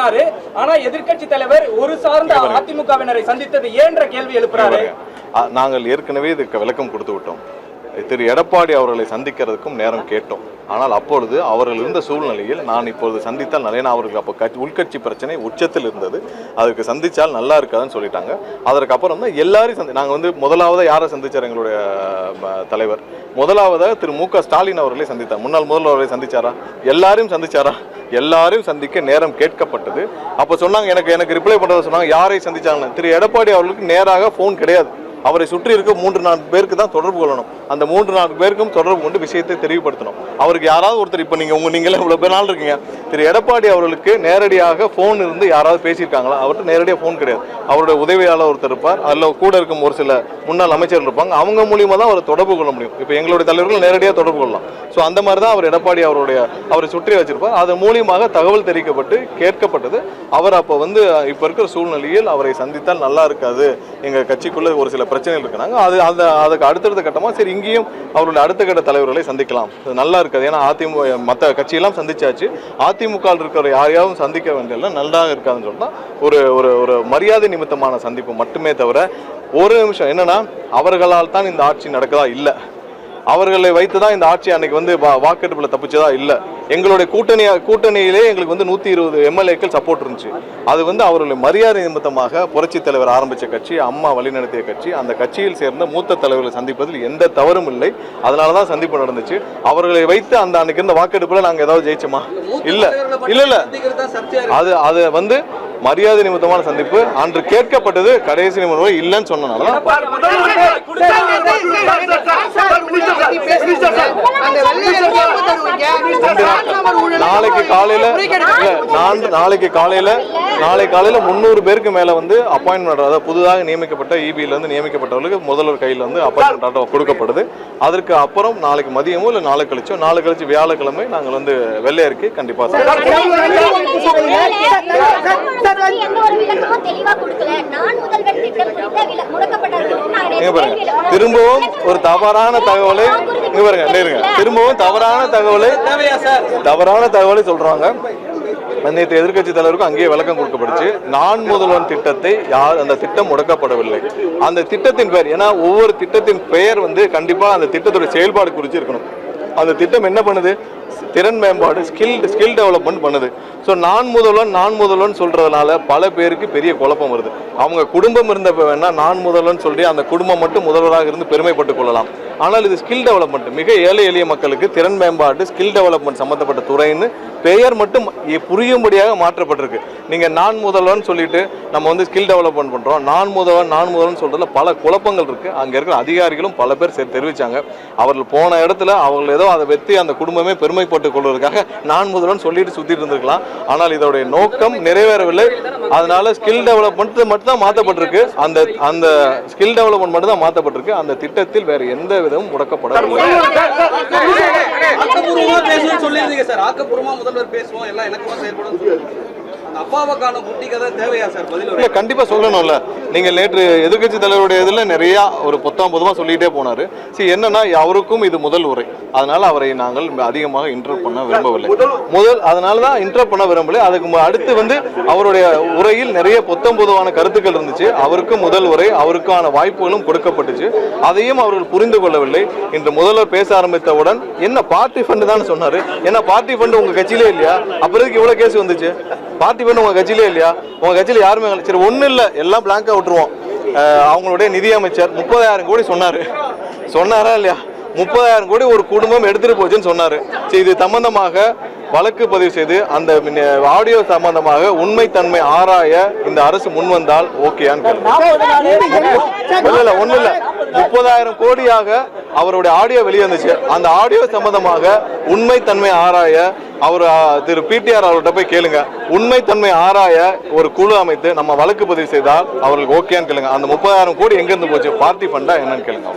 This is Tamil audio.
சொன்னாரு. ஆனா எதிர்க்கட்சி தலைவர் ஒரு சார்ந்த அதிமுகவினரை சந்தித்தது ஏன்ற கேள்வி எழுப்புறாரு. நாங்கள் ஏற்கனவே இதுக்கு விளக்கம் கொடுத்து விட்டோம். திரு எடப்பாடி அவர்களை சந்திக்கிறதுக்கும் நேரம் கேட்டோம். ஆனால் அப்பொழுது அவர்கள் இருந்த சூழ்நிலையில் நான் இப்பொழுது சந்தித்தால் நல்ல, அவருக்கு அப்போ உள்கட்சி பிரச்சனை உச்சத்தில் இருந்தது, அதுக்கு சந்தித்தால் நல்லா இருக்காதுன்னு சொல்லிட்டாங்க. அதற்கப்புறம் தான் எல்லாரையும் நாங்கள் முதலாவதாக யாரை சந்தித்தார்? எங்களுடைய தலைவர் முதலாவதாக திரு மு.க. ஸ்டாலின் அவர்களை சந்தித்தார். முன்னாள் முதல்வர்களை சந்திச்சாரா? எல்லாரையும் சந்திச்சாரா? எல்லாரையும் சந்திக்க நேரம் கேட்கப்பட்டது. அப்போ சொன்னாங்க, எனக்கு ரிப்ளை பண்ணுறத சொன்னாங்க, யாரை சந்திச்சாங்க? திரு எடப்பாடி அவர்களுக்கு நேராக ஃபோன் கிடையாது. அவரை சுற்றி இருக்க 3-4 பேருக்கு தான் தொடர்பு கொள்ளணும். அந்த 3-4 பேருக்கும் தொடர்பு கொண்டு விஷயத்தை தெளிவுபடுத்தணும். அவருக்கு யாராவது ஒருத்தர், இப்போ நீங்களே இவ்வளோ பேர் நாள் இருக்கீங்க, திரு எடப்பாடி அவர்களுக்கு நேரடியாக ஃபோன் இருந்து யாராவது பேசியிருக்காங்களா? அவர்கிட்ட நேரடியாக ஃபோன் கிடையாது. அவருடைய உதவியாளர் ஒருத்தர் இருப்பார், அதில் கூட இருக்கும் ஒரு சில முன்னாள் அமைச்சர்கள் இருப்பாங்க, அவங்க மூலியமாக தான் அவரை தொடர்பு கொள்ள முடியும். இப்போ எங்களுடைய தலைவர்கள் நேரடியாக தொடர்பு கொள்ளலாம். ஸோ அந்த மாதிரி தான் அவர் எடப்பாடி அவரை சுற்றி வச்சிருப்பார். அதன் மூலியமாக தகவல் தெரிவிக்கப்பட்டு கேட்கப்பட்டது. அவர் அப்போ இப்போ இருக்கிற சூழ்நிலையில் அவரை சந்தித்தால் நல்லா இருக்காது, எங்கள் கட்சிக்குள்ளே ஒரு சில பிரச்சனைகள் இருக்கிறாங்க, அதுக்கு அடுத்தடுத்த கட்டமாக சரி இங்கேயும் அவருடைய அடுத்த கட்ட தலைவர்களை சந்திக்கலாம், அது நல்லா இருக்காது. ஏன்னா அதிமுக மற்ற கட்சியெல்லாம் சந்திச்சாச்சு, அதிமுக இருக்கிற யாரையாவது சந்திக்க வேண்டியதெல்லாம் நல்லா இருக்காதுன்னு சொன்னால் ஒரு மரியாதை நிமித்தமான சந்திப்பு மட்டுமே தவிர ஒரு நிமிஷம் என்னன்னா அவர்களால் தான் இந்த ஆட்சி நடக்குதா இல்லை, அவர்களை வைத்து தான் இந்த ஆட்சி அன்னைக்கு வாக்கெடுப்பில் தப்பிச்சதா இல்லை. எங்களுடைய கூட்டணியிலே எங்களுக்கு 120 எம்எல்ஏக்கள் சப்போர்ட் இருந்துச்சு. அது அவர்களுடைய மரியாதை நிமித்தமாக புரட்சி தலைவர் ஆரம்பித்த கட்சி, அம்மா வழிநடத்திய கட்சி, அந்த கட்சியில் சேர்ந்த மூத்த தலைவர்களை சந்திப்பதில் எந்த தவறும் இல்லை. அதனால தான் சந்திப்பு நடந்துச்சு. அவர்களை வைத்து அந்த அன்னைக்கு இருந்த வாக்கெடுப்பில் நாங்கள் ஏதாவது ஜெயிச்சோமா? இல்லை இல்லை இல்லை, அது மரியாதை நிமித்தமான சந்திப்பு. அன்று கேட்கப்பட்டது கடைசி நிமிடம் இல்லைன்னு சொன்னனால நாளைக்கு காலையில 300 பேருக்கு மேல அப்பாயின்மெண்ட், அதாவது புதுதாக நியமிக்கப்பட்ட இபில நியமிக்கப்பட்டவர்களுக்கு முதல்வர் கையில் அப்பாயின்மெண்ட் கொடுக்கப்படுது. அதற்கு அப்புறம் நாளைக்கு மதியமோ இல்லை நாளை கழிச்சு வியாழக்கிழமை நாங்கள் வெள்ளை அறிக்கை கண்டிப்பா திரும்பவும் ஒரு தவறான தகவலை சொல்றாங்க. நேற்று எதிர்கட்சி தலைவருக்கும் அங்கேயே விளக்கம் கொடுக்கப்படுச்சு. நான் முதல்வன் திட்டத்தை அந்த திட்டம் முடக்கப்படவில்லை. அந்த திட்டத்தின் பெயர், ஏன்னா ஒவ்வொரு திட்டத்தின் பெயர் கண்டிப்பா அந்த திட்டத்தோட செயல்பாடு குறித்து இருக்கணும். அந்த திட்டம் என்ன பண்ணுது? திறன் மேம்பாடு, ஸ்கில் டெவலப்மெண்ட் பண்ணுது. ஸோ நான் முதல்வன் சொல்றதுனால பல பேருக்கு பெரிய குழப்பம் வருது. அவங்க குடும்பம் இருந்தப்ப வேணா நான் முதல்வன் சொல்லி அந்த குடும்பம் மட்டும் முதல்வராக இருந்து பெருமைப்பட்டுக் கொள்ளலாம். ஆனால் இது ஸ்கில் டெவலப்மெண்ட், மிக ஏழை எளிய மக்களுக்கு திறன் மேம்பாடு, ஸ்கில் டெவலப்மெண்ட் சம்பந்தப்பட்ட துறைன்னு பெயர் மட்டும் புரியும்படியாக மாற்றப்பட்டிருக்கு. நீங்க நான் முதல்வன் சொல்லிட்டு நம்ம ஸ்கில் டெவலப்மெண்ட் பண்றோம், நான் முதல்வன் சொல்றதுல பல குழப்பங்கள் இருக்கு. அங்க இருக்கிற அதிகாரிகளும் பல பேர் தெரிவிச்சாங்க. அவர்கள் போன இடத்துல அவர்கள் ஏதோ அதை வெற்றி அந்த குடும்பமே பெருமைப்பட்டுக் கொள்வதற்காக நான் முதல்வன் சொல்லிட்டு சுத்திட்டு இருந்திருக்கலாம். ஆனால் இதோடைய நோக்கம் நிறைவேறவில்லை. அதனால ஸ்கில் டெவலப்மெண்ட் மட்டும் தான் மாற்றப்பட்டிருக்கு. அந்த ஸ்கில் டெவலப்மெண்ட் மட்டும் தான் மாற்றப்பட்டிருக்கு. அந்த திட்டத்தில் வேற எந்த விதமும் முடக்கப்படவில்லை. கண்டிப்பா சொல்லணும்ல. நீங்க நேற்று எதிர்கட்சி தலைவருடைய இதுல நிறைய ஒரு பொதுவா சொல்லிட்டே போனாரு. என்னன்னா அவருக்கும் இது முதல் உரை, அதனால அவரை நாங்கள் அதிகமாக இன்டர்வ் பண்ண விரும்பவில்லை. அதனாலதான் இன்டர்வ் பண்ண விரும்பவில்லை. அதுக்கு அடுத்து அவருடைய உரையில் நிறைய பொதுவான கருத்துக்கள் இருந்துச்சு. அவருக்கும் முதல் உரை, அவருக்கான வாய்ப்புகளும் கொடுக்கப்பட்டுச்சு. அதையும் அவர்கள் புரிந்து கொள்ளவில்லை. இன்று முதல்வர் பேச ஆரம்பித்தவுடன் என்ன பார்ட்டி ஃபண்ட் தான் சொன்னாரு. ஏன்னா பார்ட்டி ஃபண்ட் உங்க கட்சியிலே இல்லையா? அப்புறம் இவ்வளவு கேஸ் வந்துச்சு. பார்ட்டி ஃபண்ட் உங்க கட்சியிலே இல்லையா? உங்க கட்சியில யாருமே சரி ஒன்றும் இல்லை, எல்லாம் பிளாங்கா விட்டுருவோம். அவங்களுடைய நிதியமைச்சர் 30,000 கோடி சொன்னாரா இல்லையா? 30,000 கோடி ஒரு குடும்பம் எடுத்துட்டு போச்சுன்னு சொன்னாரு. இது சம்பந்தமாக வழக்கு பதிவு செய்து அந்த ஆடியோ சம்பந்தமாக உண்மைத்தன்மை ஆராய இந்த அரசு முன்வந்தால் ஓகேயான்னு இல்ல ஒண்ணு இல்ல 30,000 கோடியாக அவருடைய ஆடியோ வெளியே வந்துச்சு. அந்த ஆடியோ சம்பந்தமாக உண்மைத்தன்மை ஆராய அவர் திரு பிடிஆர் அவர்கிட்ட போய் கேளுங்க. உண்மைத்தன்மை ஆராய ஒரு குழு அமைத்து நம்ம வழக்கு பதிவு செய்தால் அவர்களுக்கு ஓகேன்னு கேளுங்க. அந்த 30,000 கோடி எங்க இருந்து போச்சு, பார்ட்டி ஃபண்டா என்னன்னு கேளுங்க.